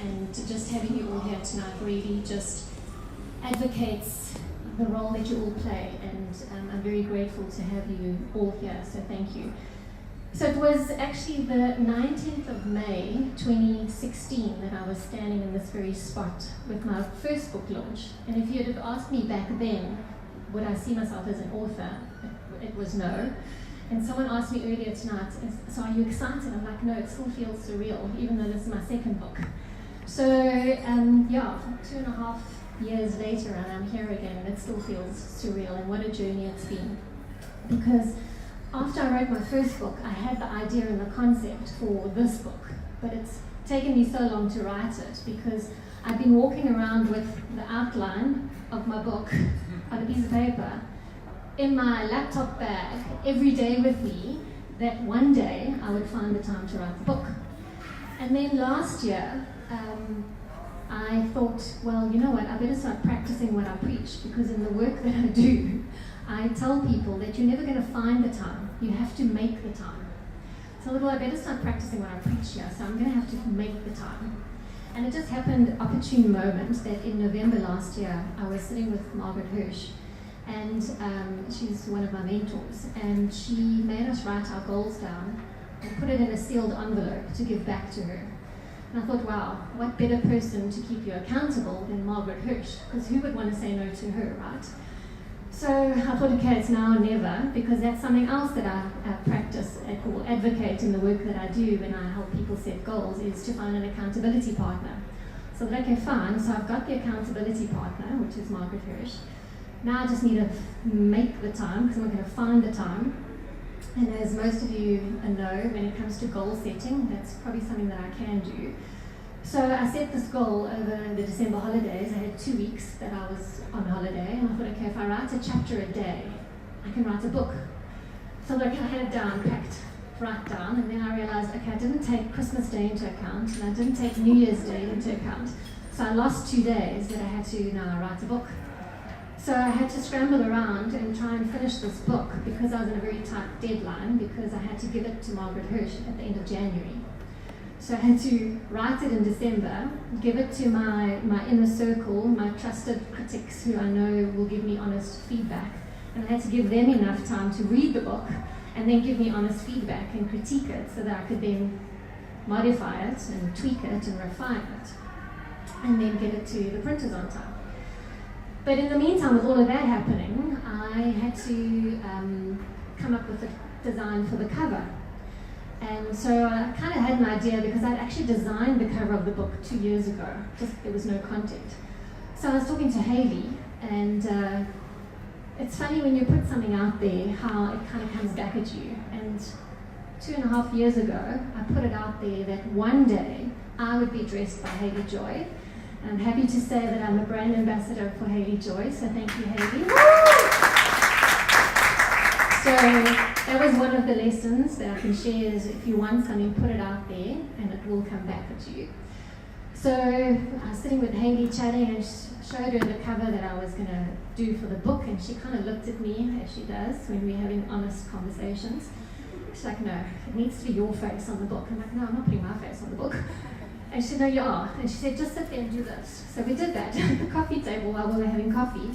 and just having you all here tonight really just advocates the role that you all play, and I'm very grateful to have you all here, so thank you. So it was actually the 19th of May 2016 that I was standing in this very spot with my first book launch, and if you'd have asked me back then, would I see myself as an author, it was no. And someone asked me earlier tonight, so are you excited? I'm like, no, it still feels surreal, even though this is my second book. So, 2.5 years later, and I'm here again, and it still feels surreal, and what a journey it's been. Because after I wrote my first book, I had the idea and the concept for this book, but it's taken me so long to write it, because I've been walking around with the outline of my book on a piece of paper, in my laptop bag every day with me, that one day I would find the time to write the book. And then last year, I thought, well, you know what, I better start practicing what I preach, because in the work that I do, I tell people that you're never going to find the time, you have to make the time. So I thought, well, I better start practicing what I preach here, so I'm going to have to make the time. And it just happened, opportune moment, that in November last year, I was sitting with Margaret Hirsch, and she's one of my mentors, and she made us write our goals down and put it in a sealed envelope to give back to her. And I thought, wow, what better person to keep you accountable than Margaret Hirsch, because who would want to say no to her, right? So I thought, okay, it's now or never, because that's something else that I practice or advocate in the work that I do when I help people set goals, is to find an accountability partner. So that, okay, fine, so I've got the accountability partner, which is Margaret Hirsch. Now I just need to make the time, because I'm not going to find the time. And as most of you know, when it comes to goal setting, that's probably something that I can do. So I set this goal over the December holidays. I had 2 weeks that I was on holiday, and I thought, okay, if I write a chapter a day, I can write a book. So like, I had it down, packed right down, and then I realized, okay, I didn't take Christmas Day into account, and I didn't take New Year's Day into account. So I lost 2 days that I had to now write a book. So I had to scramble around and try and finish this book, because I was in a very tight deadline, because I had to give it to Margaret Hirsch at the end of January. So I had to write it in December, give it to my inner circle, my trusted critics who I know will give me honest feedback. And I had to give them enough time to read the book and then give me honest feedback and critique it, so that I could then modify it and tweak it and refine it, and then get it to the printers on time. But in the meantime, with all of that happening, I had to come up with a design for the cover. And so I kind of had an idea, because I'd actually designed the cover of the book 2 years ago, just there was no content. So I was talking to Hayley, and it's funny when you put something out there, how it kind of comes back at you. And 2.5 years ago, I put it out there that one day I would be dressed by Hayley Joy. I'm happy to say that I'm a brand ambassador for Hayley Joy, so thank you, Hayley. So that was one of the lessons that I can share, is if you want something, put it out there and it will come back at you. So I was sitting with Hayley chatting, and showed her the cover that I was going to do for the book, and she kind of looked at me, as she does when we're having honest conversations. She's like, no, it needs to be your face on the book. I'm like, no, I'm not putting my face on the book. And she said, no, you are. And she said, just sit there and do this. So we did that at the coffee table while we were having coffee.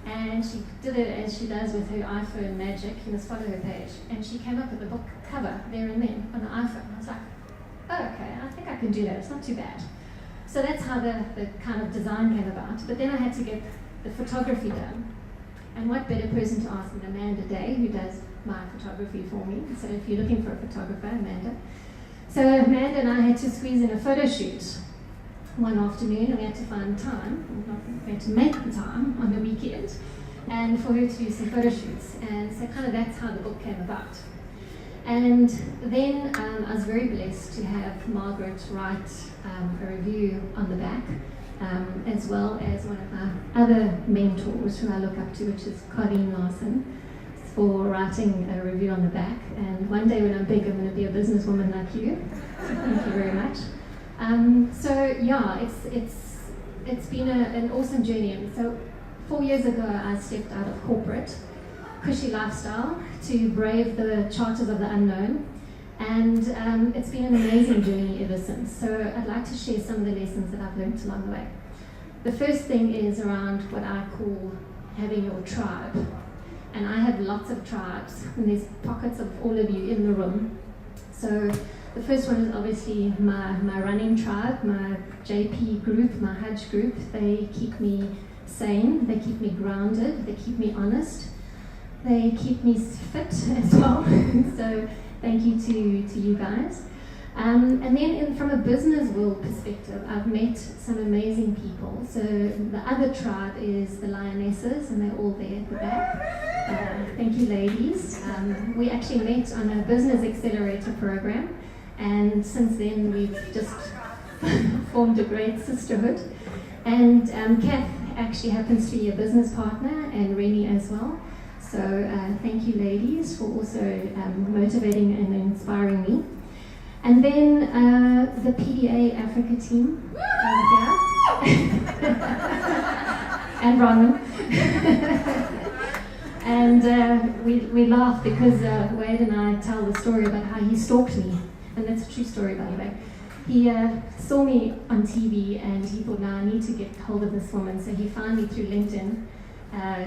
And she did it as she does with her iPhone magic. You must follow her page. And she came up with the book cover there and then on the iPhone. I was like, oh, okay, I think I can do that. It's not too bad. So that's how the kind of design came about. But then I had to get the photography done. And what better person to ask than Amanda Day, who does my photography for me. So if you're looking for a photographer, Amanda. So Amanda and I had to squeeze in a photo shoot one afternoon. We had to find time, we had to make the time on the weekend, and for her to do some photo shoots. And so kind of that's how the book came about. And then I was very blessed to have Margaret write a review on the back, as well as one of my other mentors who I look up to, which is Colleen Larson, for writing a review on the back. And one day when I'm big, I'm going to be a businesswoman like you. So thank you very much. So yeah, it's been an awesome journey. And so 4 years ago, I stepped out of corporate, cushy lifestyle, to brave the charters of the unknown, And it's been an amazing journey ever since. So I'd like to share some of the lessons that I've learned along the way. The first thing is around what I call having your tribe. And I have lots of tribes, and there's pockets of all of you in the room. So the first one is obviously my running tribe, my JP group, my Hajj group. They keep me sane, they keep me grounded, they keep me honest, they keep me fit as well. So thank you to you guys. And then from a business world perspective, I've met some amazing people. So the other tribe is the Lionesses, and they're all there at the back. Thank you, ladies. We actually met on a business accelerator program, and since then we've just formed a great sisterhood. And Kath actually happens to be a business partner, and Rennie as well. So thank you, ladies, for also motivating and inspiring me. And then the PDA Africa team over here. And Ronald. And we laugh because Wade and I tell the story about how he stalked me. And that's a true story, by the way. He saw me on TV and he thought, now I need to get hold of this woman. So he found me through LinkedIn,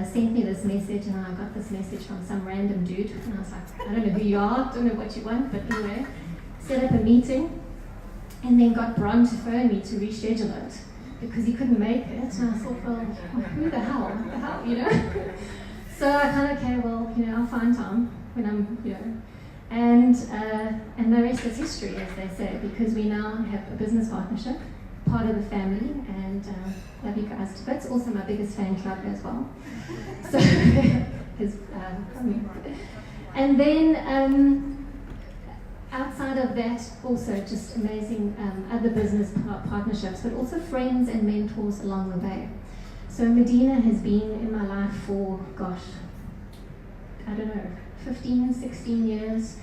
sent me this message, and I got this message from some random dude. And I was like, I don't know who you are, don't know what you want, but anyway. Set up a meeting, and then got Bron to phone me to reschedule it because he couldn't make it. And I thought, well, who the hell, you know? So I kind of, okay, well, you know, I'll find time when I'm, you know. And the rest is history, as they say, because we now have a business partnership, part of the family, and love you guys to bits. Also my biggest fan club as well. So, and then, outside of that, also just amazing other business partnerships, but also friends and mentors along the way. So Medina has been in my life for, gosh, I don't know, 15, 16 years.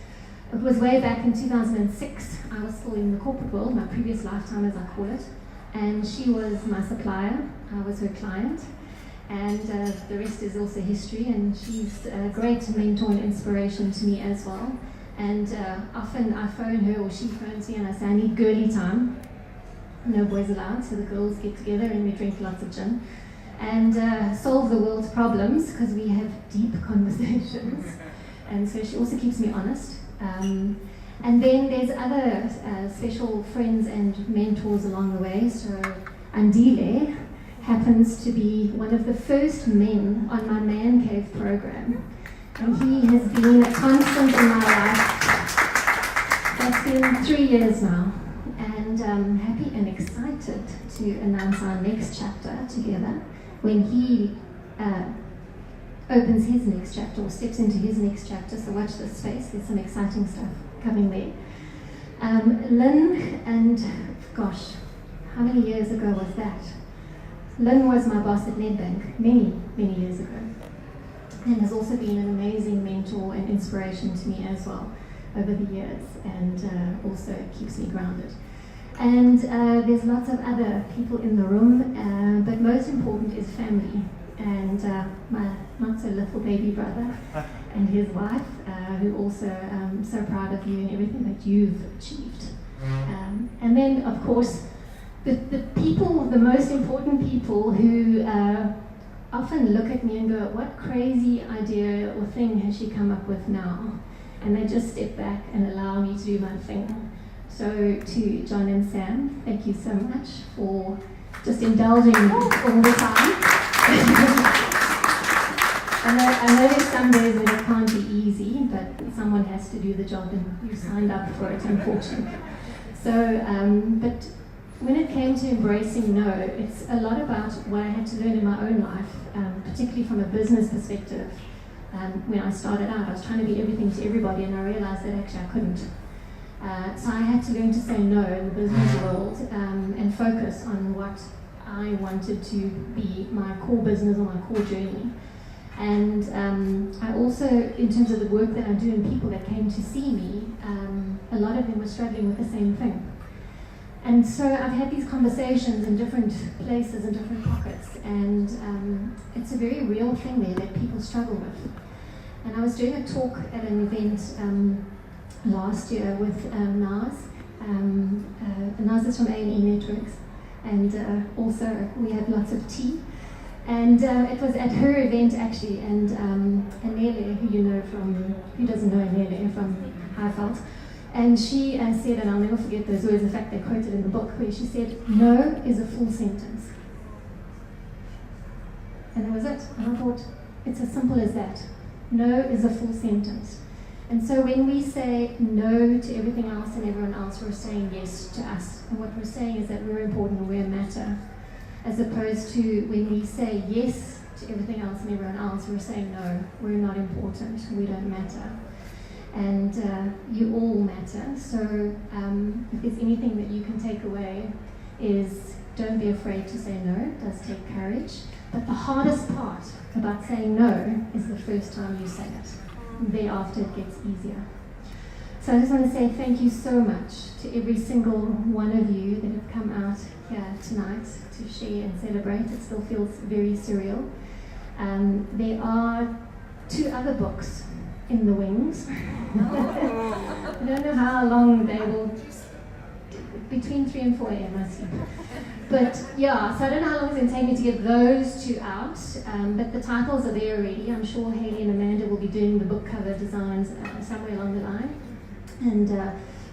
It was way back in 2006. I was still in the corporate world, my previous lifetime as I call it, and she was my supplier. I was her client, and the rest is also history, and she's a great mentor and inspiration to me as well. And often I phone her or she phones me and I say, I need girly time. No boys allowed, so the girls get together and we drink lots of gin and solve the world's problems because we have deep conversations. And so she also keeps me honest. And then there's other special friends and mentors along the way. So Andile happens to be one of the first men on my Man Cave program. And he has been a constant in my life. That's been 3 years now. And I'm happy and excited to announce our next chapter together when he opens his next chapter or steps into his next chapter. So watch this space. There's some exciting stuff coming there. Lynn, and gosh, how many years ago was that? Lynn was my boss at Nedbank many, many years ago. And has also been an amazing mentor and inspiration to me as well over the years, and also keeps me grounded. And there's lots of other people in the room, but most important is family. And my not so little baby brother and his wife, who also so proud of you and everything that you've achieved. And then, of course, the people, the most important people who often look at me and go, what crazy idea or thing has she come up with now? And they just step back and allow me to do my thing. So to John and Sam, thank you so much for just indulging all the time. I know there's some days when it can't be easy, but someone has to do the job and you signed up for it, unfortunately. So, but when it came to embracing no, it's a lot about what I had to learn in my own life, particularly from a business perspective. When I started out, I was trying to be everything to everybody, and I realized that actually I couldn't. So I had to learn to say no in the business world and focus on what I wanted to be my core business or my core journey. And I also, in terms of the work that I do and people that came to see me, a lot of them were struggling with the same thing. And so I've had these conversations in different places and different pockets, and it's a very real thing there that people struggle with. And I was doing a talk at an event last year with Naz. Naz is from A&E Networks, and also we had lots of tea. And it was at her event actually, and Anele, who you know from, who doesn't know Anele from Highveld, and she said, and I'll never forget those words, in fact they're quoted in the book, where she said, "No is a full sentence." And that was it. And I thought, it's as simple as that. No is a full sentence. And so when we say no to everything else and everyone else, we're saying yes to us. And what we're saying is that we're important and we matter. As opposed to when we say yes to everything else and everyone else, we're saying no, we're not important, we don't matter. And you all matter. So if there's anything that you can take away is don't be afraid to say no. It does take courage. But the hardest part about saying no is the first time you say it. Thereafter it gets easier. So I just want to say thank you so much to every single one of you that have come out here tonight to share and celebrate. It still feels very surreal. There are 2 other books in the wings. I don't know how long they will, between 3 and 4 a.m. I sleep. But yeah, so I don't know how long it's going to take me to get those 2 out, but the titles are there already. I'm sure Hayley and Amanda will be doing the book cover designs somewhere along the line. And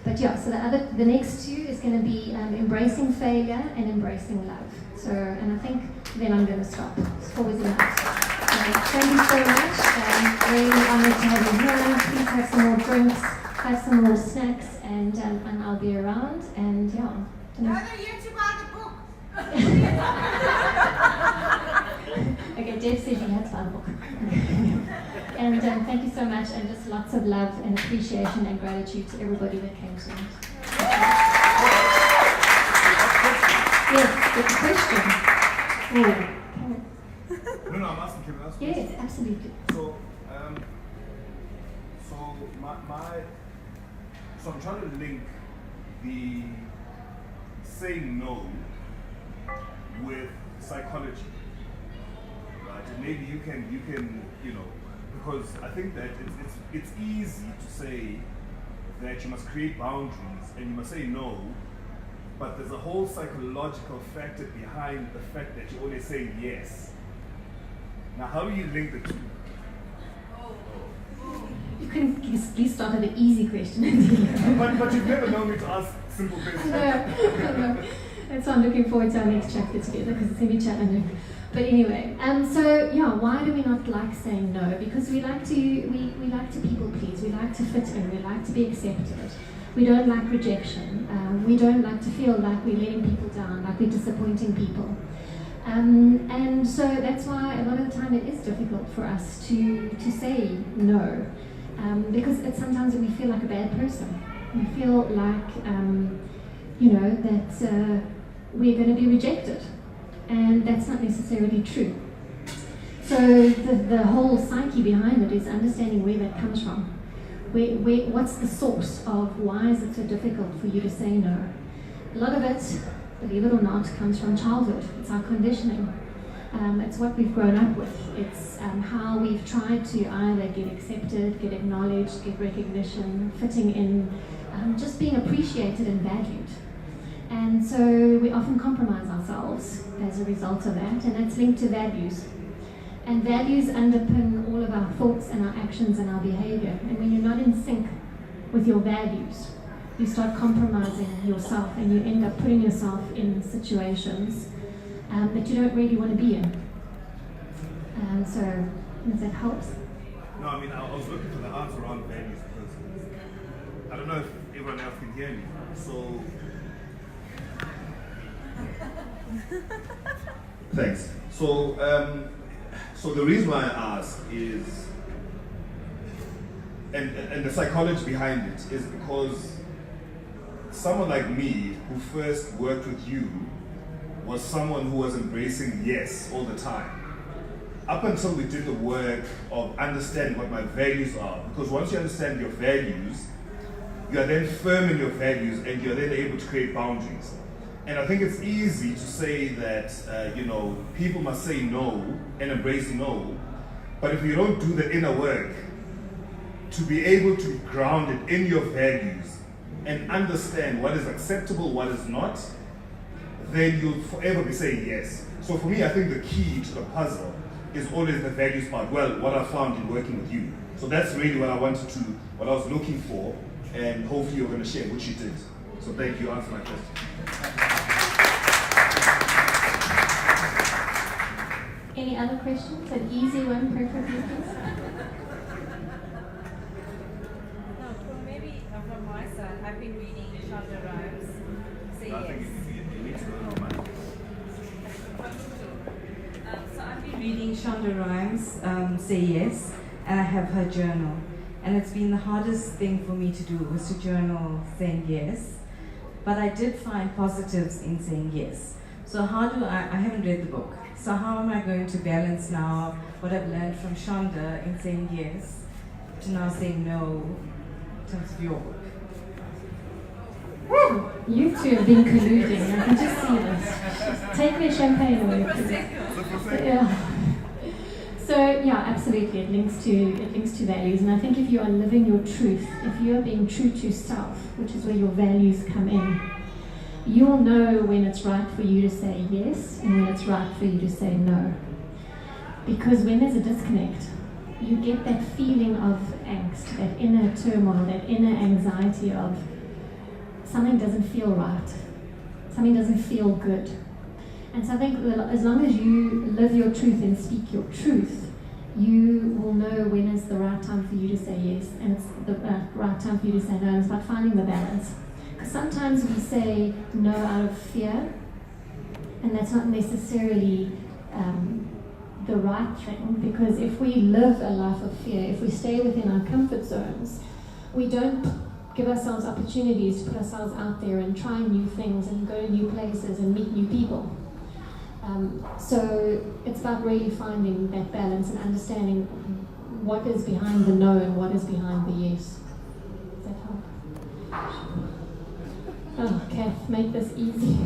but yeah, so the next 2 is going to be Embracing Failure and Embracing Love. So, and I think then I'm going to stop. It's always enough. Thank you so much. Really honored to have you here. Please have some more drinks, have some more snacks, and I'll be around. And yeah. Okay, Dave said he had to buy the book. And thank you so much, and just lots of love and appreciation and gratitude to everybody that came tonight. Yes, good question. No, I'm asking, can I ask? Yes, absolutely. So I'm trying to link the saying no with psychology, right? And maybe you can, because I think that it's easy to say that you must create boundaries and you must say no, but there's a whole psychological factor behind the fact that you're only saying yes. Now, how do you link the 2? You can please start with an easy question. but you've never known me to ask simple questions. No. That's why I'm looking forward to our next chapter together, because it's going to be challenging. But anyway, so yeah, why do we not like saying no? Because we like to people please, we like to fit in, we like to be accepted. We don't like rejection. We don't like to feel like we're letting people down, like we're disappointing people. And so that's why a lot of the time it is difficult for us to say no, because sometimes we feel like a bad person. We feel like, that we're going to be rejected, and that's not necessarily true. So the whole psyche behind it is understanding where that comes from. What's the source of why is it so difficult for you to say no? A lot of it, believe it or not, comes from childhood. It's our conditioning. It's what we've grown up with. It's how we've tried to either get accepted, get acknowledged, get recognition, fitting in, just being appreciated and valued. And so we often compromise ourselves as a result of that, and that's linked to values. And values underpin all of our thoughts and our actions and our behavior. And when you're not in sync with your values, you start compromising yourself, and you end up putting yourself in situations that you don't really want to be in. So, does that help? No, I mean, I was looking for the answer around values because I don't know if everyone else can hear me. So, thanks. So the reason why I ask is, and the psychology behind it is because someone like me who first worked with you was someone who was embracing yes all the time. Up until we did the work of understanding what my values are, because once you understand your values, you are then firm in your values and you're then able to create boundaries. And I think it's easy to say that, people must say no and embrace no, but if you don't do the inner work to be able to be grounded in your values and understand what is acceptable, what is not, then you'll forever be saying yes. So for me, I think the key to the puzzle is always the values part. Well, what I found in working with you. So that's really what I was looking for, and hopefully you're going to share, which you did. So thank you, answer my question. Any other questions? An easy one, preferably, please. No, well, maybe from my side, I've been reading Shonda Rhimes. Say yes. So I've been reading Shonda Rhimes, Say Yes, and I have her journal. And it's been the hardest thing for me to do was to journal saying yes. But I did find positives in saying yes. So how do I haven't read the book, so how am I going to balance now what I've learned from Shonda in saying yes to now saying no in terms of your book? Woo! You two have been colluding, I can just see this. Take their champagne away, please. Yeah. So yeah, absolutely, it links to values, and I think if you are living your truth, if you are being true to self, which is where your values come in, you will know when it's right for you to say yes and when it's right for you to say no. Because when there's a disconnect, you get that feeling of angst, that inner turmoil, that inner anxiety of something doesn't feel right, something doesn't feel good. And so I think as long as you live your truth and speak your truth, you will know when it's the right time for you to say yes and it's the right time for you to say no. It's about finding the balance. Because sometimes we say no out of fear, and that's not necessarily the right thing, because if we live a life of fear, if we stay within our comfort zones, we don't give ourselves opportunities to put ourselves out there and try new things and go to new places and meet new people. So it's about really finding that balance and understanding what is behind the no and what is behind the yes. Does that help? Oh, okay, make this easy.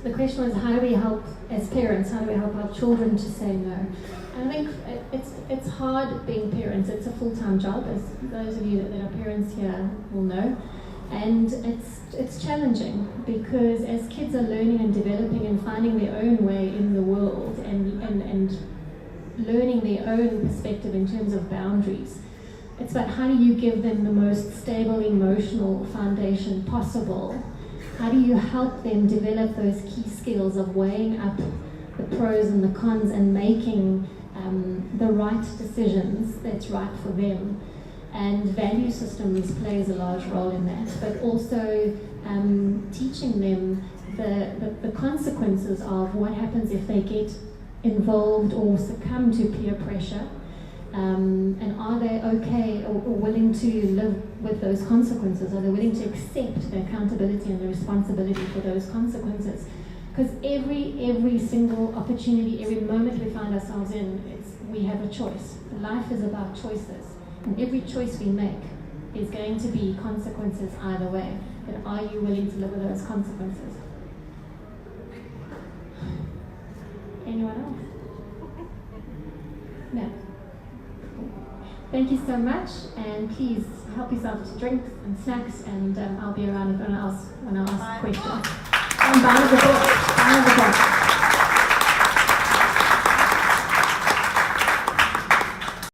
The question was, how do we help as parents? How do we help our children to say no? And I think it's hard being parents. It's a full-time job, as those of you that are parents here will know. And it's challenging because as kids are learning and developing and finding their own way in the world and learning their own perspective in terms of boundaries, it's about how do you give them the most stable emotional foundation possible. How do you help them develop those key skills of weighing up the pros and the cons and making the right decisions that's right for them? And value systems plays a large role in that, but also teaching them the consequences of what happens if they get involved or succumb to peer pressure. And are they okay or willing to live with those consequences? Are they willing to accept the accountability and the responsibility for those consequences? Because every single opportunity, every moment we find ourselves in, we have a choice. Life is about choices. And every choice we make is going to be consequences either way. But are you willing to live with those consequences? Anyone else? No. Thank you so much, and please help yourself to drinks and snacks, and I'll be around if anyone else want to ask questions. And buy the book.